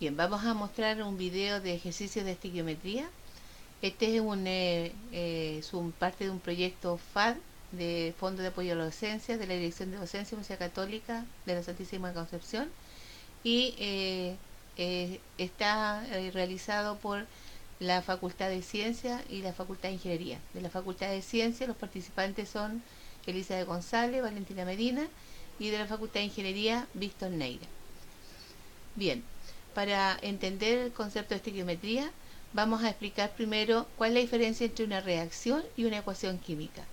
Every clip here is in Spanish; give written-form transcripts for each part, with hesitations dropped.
Bien, vamos a mostrar un video de ejercicios de estequiometría. Este es parte de un proyecto FAD, de Fondo de Apoyo a la Docencia, de la Dirección de Docencia y Universidad Católica de la Santísima Concepción, y está realizado por la Facultad de Ciencia y la Facultad de Ingeniería. De la Facultad de Ciencia los participantes son Elisa de González, Valentina Medina, y de la Facultad de Ingeniería, Víctor Neira. Bien, para entender el concepto de estequiometría, vamos a explicar primero cuál es la diferencia entre una reacción y una ecuación química.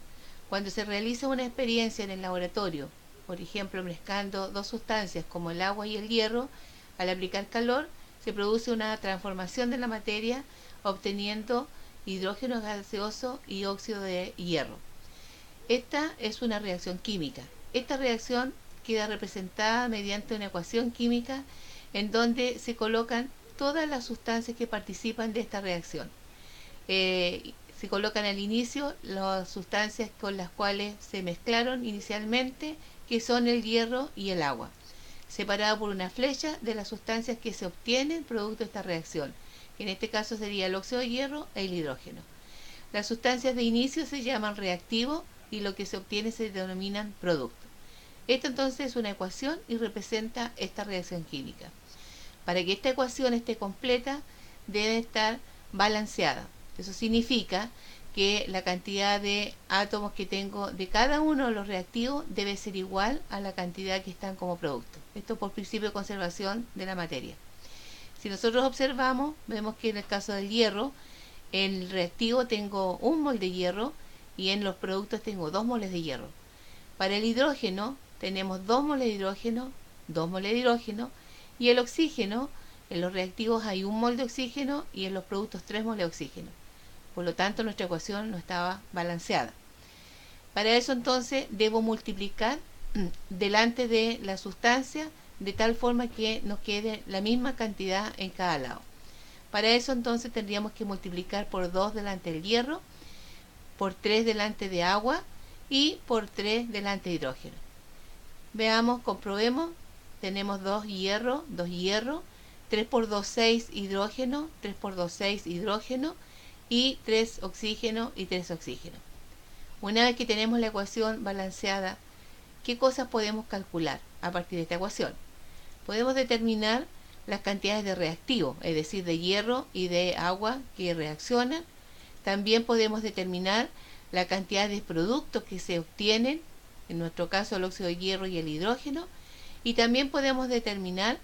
Cuando se realiza una experiencia en el laboratorio, por ejemplo, mezclando dos sustancias como el agua y el hierro, al aplicar calor se produce una transformación de la materia obteniendo hidrógeno gaseoso y óxido de hierro. Esta es una reacción química. Esta reacción queda representada mediante una ecuación química en donde se colocan todas las sustancias que participan de esta reacción. Se colocan al inicio las sustancias con las cuales se mezclaron inicialmente, que son el hierro y el agua, separado por una flecha de las sustancias que se obtienen producto de esta reacción, que en este caso sería el óxido de hierro e el hidrógeno. Las sustancias de inicio se llaman reactivo y lo que se obtiene se denominan producto. Esto entonces es una ecuación y representa esta reacción química. Para que esta ecuación esté completa, debe estar balanceada. Eso significa que la cantidad de átomos que tengo de cada uno de los reactivos debe ser igual a la cantidad que están como producto. Esto por principio de conservación de la materia. Si nosotros observamos, vemos que en el caso del hierro, en el reactivo tengo 1 mol de hierro y en los productos tengo 2 moles de hierro. Para el hidrógeno tenemos 2 moles de hidrógeno, 2 moles de hidrógeno, y el oxígeno, en los reactivos hay 1 mol de oxígeno y en los productos 3 moles de oxígeno. Por lo tanto, nuestra ecuación no estaba balanceada. Para eso entonces debo multiplicar delante de la sustancia de tal forma que nos quede la misma cantidad en cada lado. Para eso entonces tendríamos que multiplicar por 2 delante del hierro, por 3 delante de agua y por 3 delante de hidrógeno. Veamos, comprobemos. Tenemos 2 hierro, 3 por 2, 6 hidrógeno, 3 por 2, 6 hidrógeno y 3 oxígeno y 3 oxígeno. Una vez que tenemos la ecuación balanceada, ¿qué cosas podemos calcular a partir de esta ecuación? Podemos determinar las cantidades de reactivos, es decir, de hierro y de agua que reaccionan. También podemos determinar la cantidad de productos que se obtienen, en nuestro caso el óxido de hierro y el hidrógeno, y también podemos determinar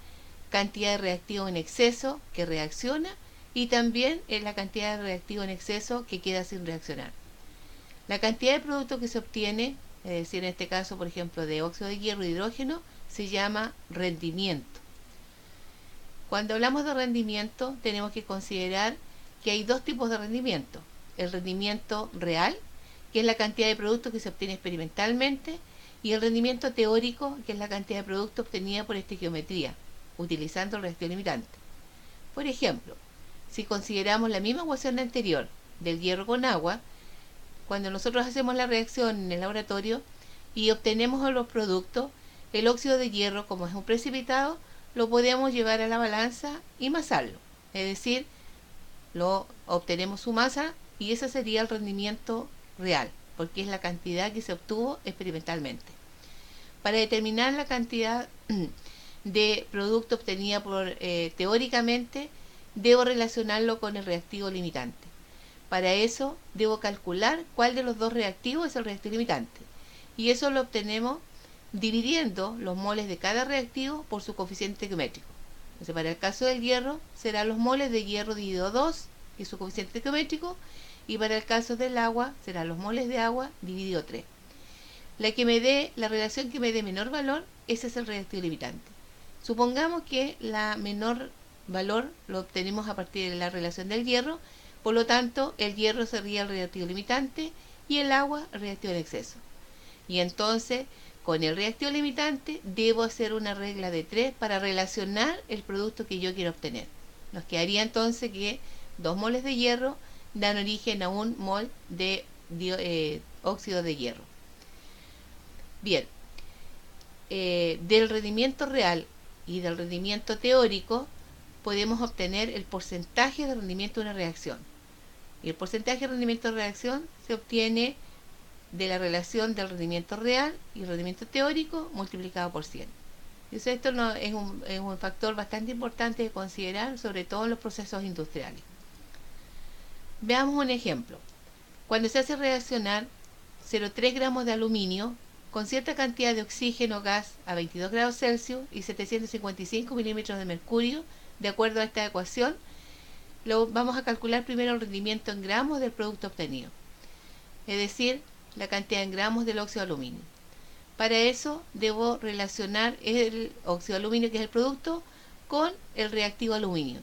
cantidad de reactivo en exceso que reacciona y también la cantidad de reactivo en exceso que queda sin reaccionar. La cantidad de producto que se obtiene, es decir, en este caso, por ejemplo, de óxido de hierro y hidrógeno, se llama rendimiento. Cuando hablamos de rendimiento, tenemos que considerar que hay dos tipos de rendimiento. El rendimiento real, que es la cantidad de productos que se obtiene experimentalmente, y el rendimiento teórico, que es la cantidad de producto obtenida por estequiometría, utilizando el reactivo limitante. Por ejemplo, si consideramos la misma ecuación anterior del hierro con agua, cuando nosotros hacemos la reacción en el laboratorio y obtenemos los productos, el óxido de hierro, como es un precipitado, lo podemos llevar a la balanza y masarlo. Es decir, lo obtenemos su masa y ese sería el rendimiento real, porque es la cantidad que se obtuvo experimentalmente. Para determinar la cantidad de producto obtenida teóricamente, debo relacionarlo con el reactivo limitante. Para eso debo calcular cuál de los dos reactivos es el reactivo limitante. Y eso lo obtenemos dividiendo los moles de cada reactivo por su coeficiente estequiométrico. Entonces, para el caso del hierro, serán los moles de hierro dividido 2, que es su coeficiente estequiométrico, y para el caso del agua, serán los moles de agua dividido 3. La relación que me dé menor valor, ese es el reactivo limitante. Supongamos que la menor valor lo obtenemos a partir de la relación del hierro, por lo tanto, el hierro sería el reactivo limitante y el agua el reactivo en exceso. Y entonces, con el reactivo limitante, debo hacer una regla de 3 para relacionar el producto que yo quiero obtener. Nos quedaría entonces que 2 moles de hierro dan origen a 1 mol de óxido de hierro. Bien, del rendimiento real y del rendimiento teórico podemos obtener el porcentaje de rendimiento de una reacción. Y el porcentaje de rendimiento de reacción se obtiene de la relación del rendimiento real y rendimiento teórico multiplicado por 100. Entonces esto es un factor bastante importante de considerar, sobre todo en los procesos industriales. Veamos un ejemplo. Cuando se hace reaccionar 0,3 gramos de aluminio con cierta cantidad de oxígeno gas a 22 grados Celsius y 755 milímetros de mercurio, de acuerdo a esta ecuación, vamos a calcular primero el rendimiento en gramos del producto obtenido, es decir, la cantidad en gramos del óxido de aluminio. Para eso debo relacionar el óxido de aluminio, que es el producto, con el reactivo aluminio.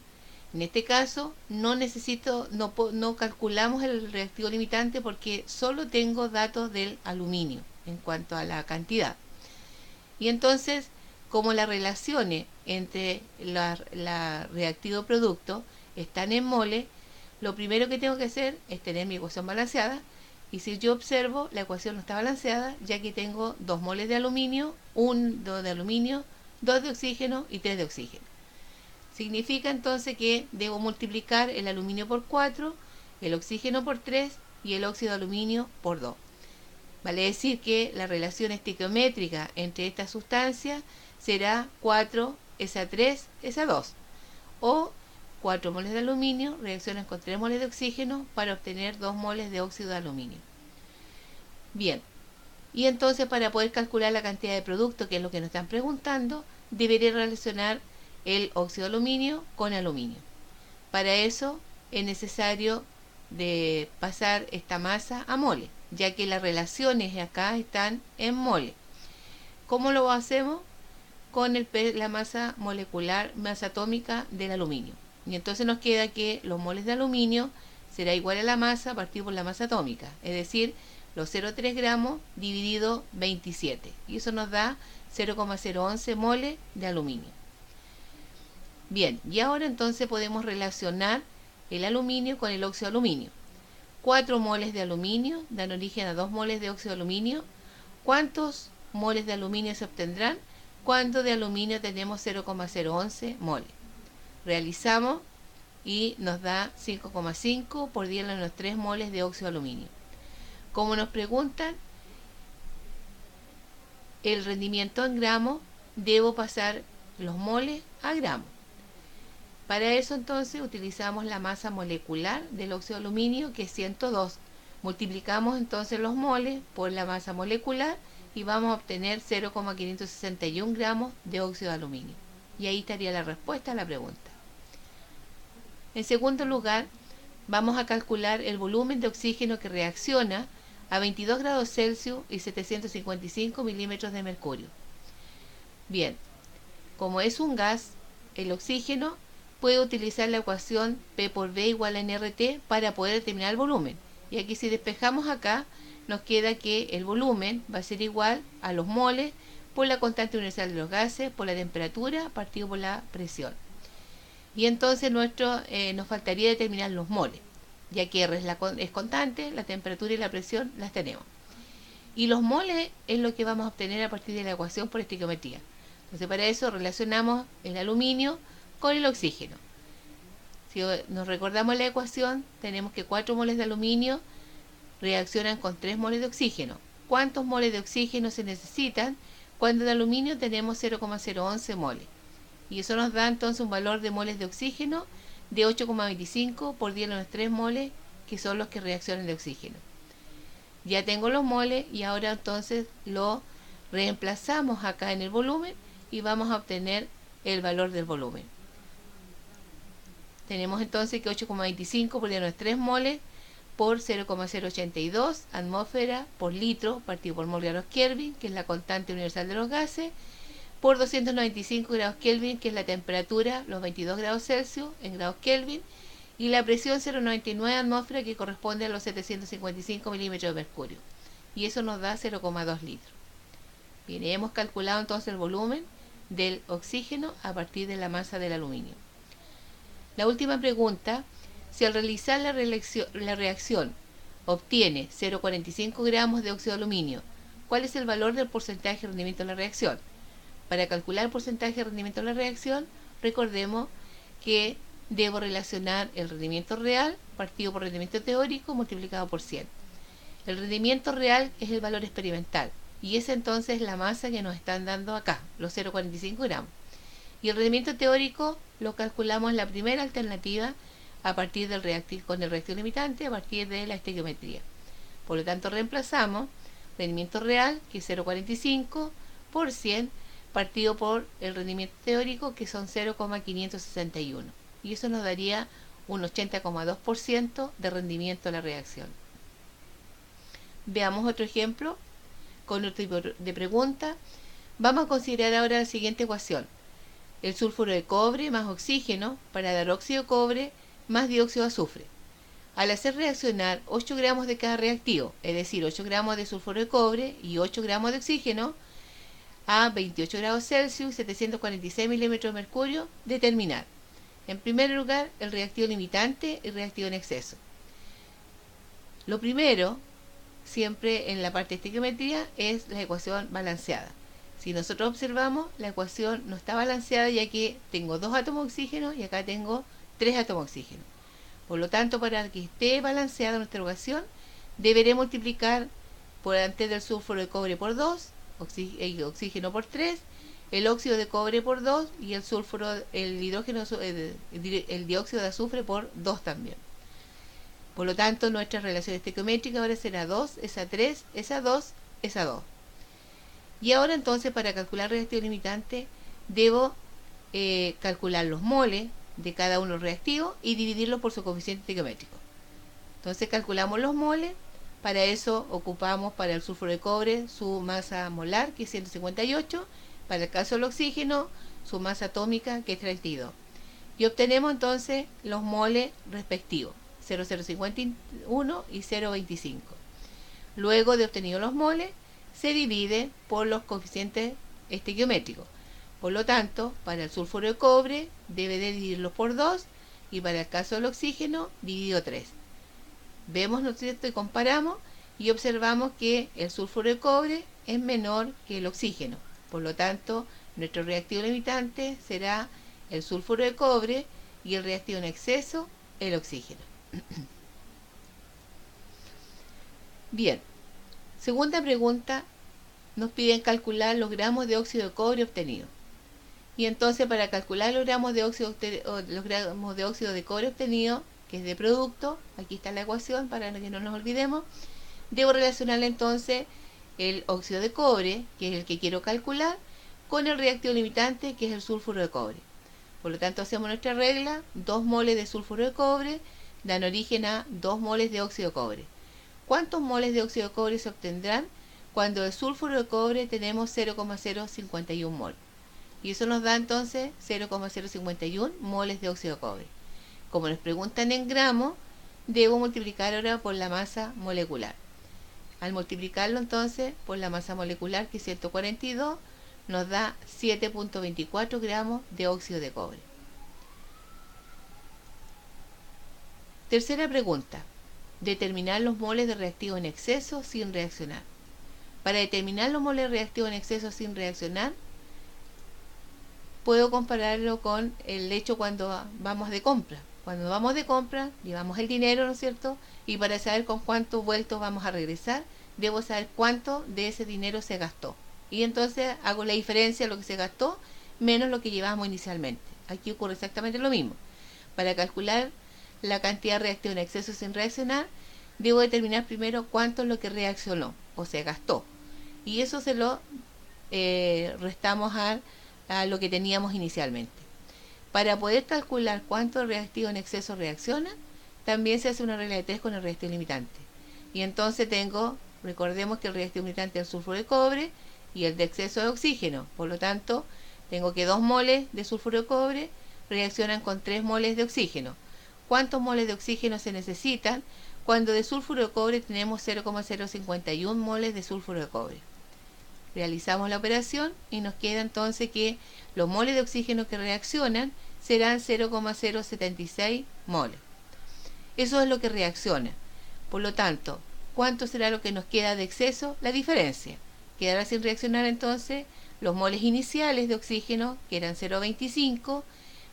En este caso no calculamos el reactivo limitante porque solo tengo datos del aluminio en cuanto a la cantidad. Y entonces, como las relaciones entre la reactivo producto están en moles, lo primero que tengo que hacer es tener mi ecuación balanceada. Y si yo observo, la ecuación no está balanceada, ya que tengo 2 moles de aluminio, 1 de aluminio, 2 de oxígeno y 3 de oxígeno. Significa entonces que debo multiplicar el aluminio por 4, el oxígeno por 3 y el óxido de aluminio por 2. Vale decir que la relación estequiométrica entre estas sustancias será 4 es a 3 es a 2. O 4 moles de aluminio reaccionan con 3 moles de oxígeno para obtener 2 moles de óxido de aluminio. Bien, y entonces para poder calcular la cantidad de producto, que es lo que nos están preguntando, deberé relacionar el óxido de aluminio con aluminio. Para eso es necesario de pasar esta masa a mole, ya que las relaciones acá están en mole. ¿Cómo lo hacemos? Con la masa molecular, masa atómica del aluminio. Y entonces nos queda que los moles de aluminio será igual a la masa partido por la masa atómica, es decir, los 0,3 gramos dividido 27. Y eso nos da 0,011 moles de aluminio. Bien, y ahora entonces podemos relacionar el aluminio con el óxido de aluminio. 4 moles de aluminio dan origen a 2 moles de óxido de aluminio. ¿Cuántos moles de aluminio se obtendrán cuando de aluminio tenemos 0,011 moles? Realizamos y nos da 5,5 por 10 a los 3 moles de óxido de aluminio. Como nos preguntan el rendimiento en gramos, debo pasar los moles a gramos. Para eso entonces utilizamos la masa molecular del óxido de aluminio, que es 102. Multiplicamos entonces los moles por la masa molecular y vamos a obtener 0,561 gramos de óxido de aluminio. Y ahí estaría la respuesta a la pregunta. En segundo lugar, vamos a calcular el volumen de oxígeno que reacciona a 22 grados Celsius y 755 milímetros de mercurio. Bien, como es un gas, el oxígeno puede utilizar la ecuación P por V igual a nRT para poder determinar el volumen. Y aquí si despejamos acá, nos queda que el volumen va a ser igual a los moles por la constante universal de los gases, por la temperatura, partido por la presión. Y entonces nos faltaría determinar los moles, ya que R es constante, la temperatura y la presión las tenemos. Y los moles es lo que vamos a obtener a partir de la ecuación por estequiometría. Entonces para eso relacionamos el aluminio con el oxígeno. Si nos recordamos la ecuación, tenemos que 4 moles de aluminio reaccionan con 3 moles de oxígeno. ¿Cuántos moles de oxígeno se necesitan cuando de aluminio tenemos 0,011 moles? Y eso nos da entonces un valor de moles de oxígeno de 8,25 por 10 a los 3 moles, que son los que reaccionan de oxígeno. Ya tengo los moles y ahora entonces lo reemplazamos acá en el volumen y vamos a obtener el valor del volumen. Tenemos entonces que 8,25 por 10 a los 3 moles por 0,082 atmósfera por litro partido por mol grados Kelvin, que es la constante universal de los gases, por 295 grados Kelvin, que es la temperatura, los 22 grados Celsius en grados Kelvin, y la presión 0,99 atmósfera, que corresponde a los 755 milímetros de mercurio. Y eso nos da 0,2 litros. Bien, hemos calculado entonces el volumen del oxígeno a partir de la masa del aluminio. La última pregunta: si al realizar la reacción obtiene 0,45 gramos de óxido de aluminio, ¿cuál es el valor del porcentaje de rendimiento de la reacción? Para calcular el porcentaje de rendimiento de la reacción, recordemos que debo relacionar el rendimiento real partido por rendimiento teórico multiplicado por 100. El rendimiento real es el valor experimental y es entonces la masa que nos están dando acá, los 0,45 gramos. Y el rendimiento teórico lo calculamos en la primera alternativa a partir del reactivo, con el reactivo limitante a partir de la estequiometría. Por lo tanto, reemplazamos rendimiento real, que es 0,45 por 100, partido por el rendimiento teórico, que son 0,561. Y eso nos daría un 80,2% de rendimiento de la reacción. Veamos otro ejemplo con otro tipo de pregunta. Vamos a considerar ahora la siguiente ecuación. El sulfuro de cobre más oxígeno para dar óxido de cobre más dióxido de azufre. Al hacer reaccionar 8 gramos de cada reactivo, es decir, 8 gramos de sulfuro de cobre y 8 gramos de oxígeno, a 28 grados Celsius, 746 milímetros de mercurio, determinar, en primer lugar, el reactivo limitante y reactivo en exceso. Lo primero, siempre en la parte de estequiometría, es la ecuación balanceada. Si nosotros observamos, la ecuación no está balanceada, ya que tengo 2 átomos de oxígeno y acá tengo 3 átomos de oxígeno. Por lo tanto, para que esté balanceada nuestra ecuación, deberé multiplicar por antes del sulfuro de cobre por 2, oxígeno por 3, el óxido de cobre por 2 y el sulfuro, el hidrógeno, el dióxido de azufre por 2 también. Por lo tanto, nuestra relación estequiométrica ahora será 2, esa 3, esa 2, esa 2. Y ahora entonces, para calcular el reactivo limitante, debo calcular los moles de cada uno de los reactivos y dividirlos por su coeficiente estequiométrico. Entonces calculamos los moles. Para eso ocupamos para el sulfuro de cobre su masa molar, que es 158, para el caso del oxígeno su masa atómica, que es 32. Y obtenemos entonces los moles respectivos, 0,051 y 0,25. Luego de obtenido los moles, se divide por los coeficientes estequiométricos. Por lo tanto, para el sulfuro de cobre debe de dividirlo por 2 y para el caso del oxígeno dividido 3. Vemos, ¿no es cierto?, y comparamos y observamos que el sulfuro de cobre es menor que el oxígeno. Por lo tanto, nuestro reactivo limitante será el sulfuro de cobre y el reactivo en exceso, el oxígeno. Bien, segunda pregunta, nos piden calcular los gramos de óxido de cobre obtenidos. Y entonces, para calcular los gramos de óxido de cobre obtenidos, que es de producto, aquí está la ecuación para que no nos olvidemos, debo relacionar entonces el óxido de cobre, que es el que quiero calcular, con el reactivo limitante, que es el sulfuro de cobre. Por lo tanto, hacemos nuestra regla, 2 moles de sulfuro de cobre dan origen a 2 moles de óxido de cobre. ¿Cuántos moles de óxido de cobre se obtendrán cuando de sulfuro de cobre tenemos 0,051 mol? Y eso nos da entonces 0,051 moles de óxido de cobre. Como nos preguntan en gramos, debo multiplicar ahora por la masa molecular. Al multiplicarlo entonces por la masa molecular, que es 142, nos da 7,24 gramos de óxido de cobre. Tercera pregunta. Determinar los moles de reactivo en exceso sin reaccionar. Para determinar los moles de reactivo en exceso sin reaccionar, puedo compararlo con el hecho cuando vamos de compra. Cuando vamos de compra, llevamos el dinero, ¿no es cierto? Y para saber con cuántos vueltos vamos a regresar, debo saber cuánto de ese dinero se gastó. Y entonces hago la diferencia de lo que se gastó menos lo que llevábamos inicialmente. Aquí ocurre exactamente lo mismo. Para calcular la cantidad de reactivo en exceso sin reaccionar, debo determinar primero cuánto es lo que reaccionó o se gastó. Y eso se lo restamos a lo que teníamos inicialmente. Para poder calcular cuánto reactivo en exceso reacciona, también se hace una regla de 3 con el reactivo limitante. Y entonces recordemos que el reactivo limitante es el sulfuro de cobre y el de exceso de oxígeno. Por lo tanto, tengo que 2 moles de sulfuro de cobre reaccionan con 3 moles de oxígeno. ¿Cuántos moles de oxígeno se necesitan cuando de sulfuro de cobre tenemos 0,051 moles de sulfuro de cobre? Realizamos la operación y nos queda entonces que los moles de oxígeno que reaccionan serán 0,076 moles. Eso es lo que reacciona. Por lo tanto, ¿cuánto será lo que nos queda de exceso? La diferencia. Quedará sin reaccionar entonces los moles iniciales de oxígeno, que eran 0,25,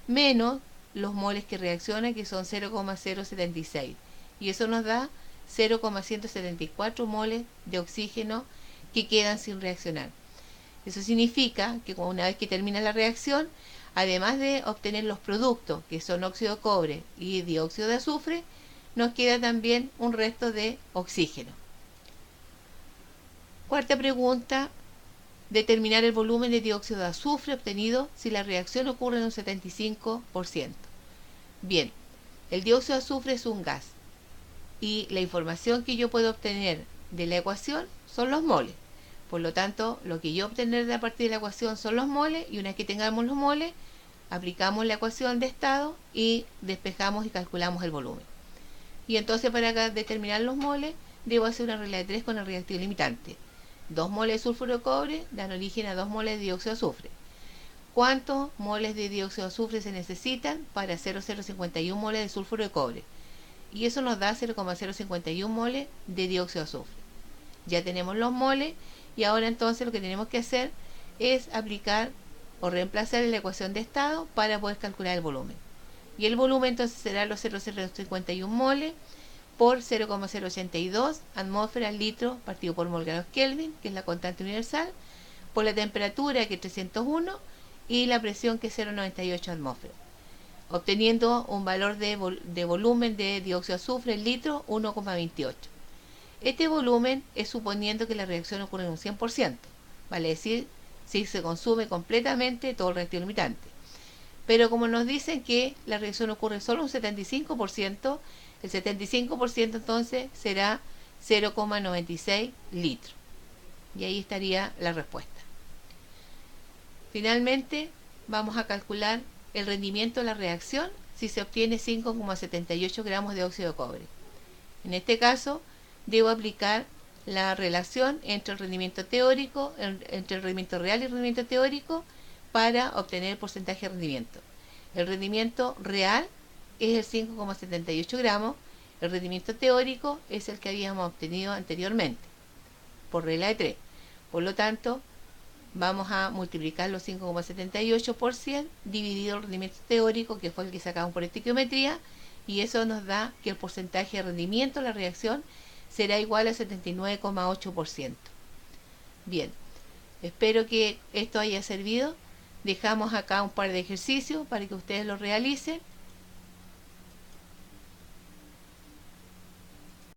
menos los moles que reaccionan, que son 0,076, y eso nos da 0,174 moles de oxígeno que quedan sin reaccionar. Eso significa que una vez que termina la reacción, además de obtener los productos, que son óxido de cobre y dióxido de azufre, nos queda también un resto de oxígeno. Cuarta pregunta: determinar el volumen de dióxido de azufre obtenido si la reacción ocurre en un 75%. Bien, el dióxido de azufre es un gas y la información que yo puedo obtener de la ecuación son los moles. Por lo tanto, lo que yo obtener a partir de la ecuación son los moles, y una vez que tengamos los moles, aplicamos la ecuación de estado y despejamos y calculamos el volumen. Y entonces, para determinar los moles, debo hacer una regla de 3 con el reactivo limitante. 2 moles de sulfuro de cobre dan origen a 2 moles de dióxido de azufre. ¿Cuántos moles de dióxido de azufre se necesitan para 0,051 moles de sulfuro de cobre? Y eso nos da 0,051 moles de dióxido de azufre. Ya tenemos los moles, y ahora entonces lo que tenemos que hacer es aplicar o reemplazar la ecuación de estado para poder calcular el volumen. Y el volumen entonces será los 0,051 moles por 0,082 atmósferas litro partido por mol grados Kelvin, que es la constante universal, por la temperatura, que es 301, y la presión, que es 0,98 atmósferas, obteniendo un valor de volumen de dióxido de azufre en litro 1,28. Este volumen es suponiendo que la reacción ocurre en un 100%, vale decir, si se consume completamente todo el reactivo limitante. Pero como nos dicen que la reacción ocurre solo un 75%, el 75% entonces será 0,96 litros. Y ahí estaría la respuesta. Finalmente, vamos a calcular el rendimiento de la reacción si se obtiene 5,78 gramos de óxido de cobre. En este caso, debo aplicar la relación entre el rendimiento teórico, entre el rendimiento real y el rendimiento teórico, para obtener el porcentaje de rendimiento. El rendimiento real es el 5,78 gramos, el rendimiento teórico es el que habíamos obtenido anteriormente, por regla de 3. Por lo tanto, vamos a multiplicar los 5,78 por 100, dividido el rendimiento teórico, que fue el que sacamos por estequiometría, y eso nos da que el porcentaje de rendimiento de la reacción será igual a 79,8%. Bien, espero que esto haya servido. Dejamos acá un par de ejercicios para que ustedes los realicen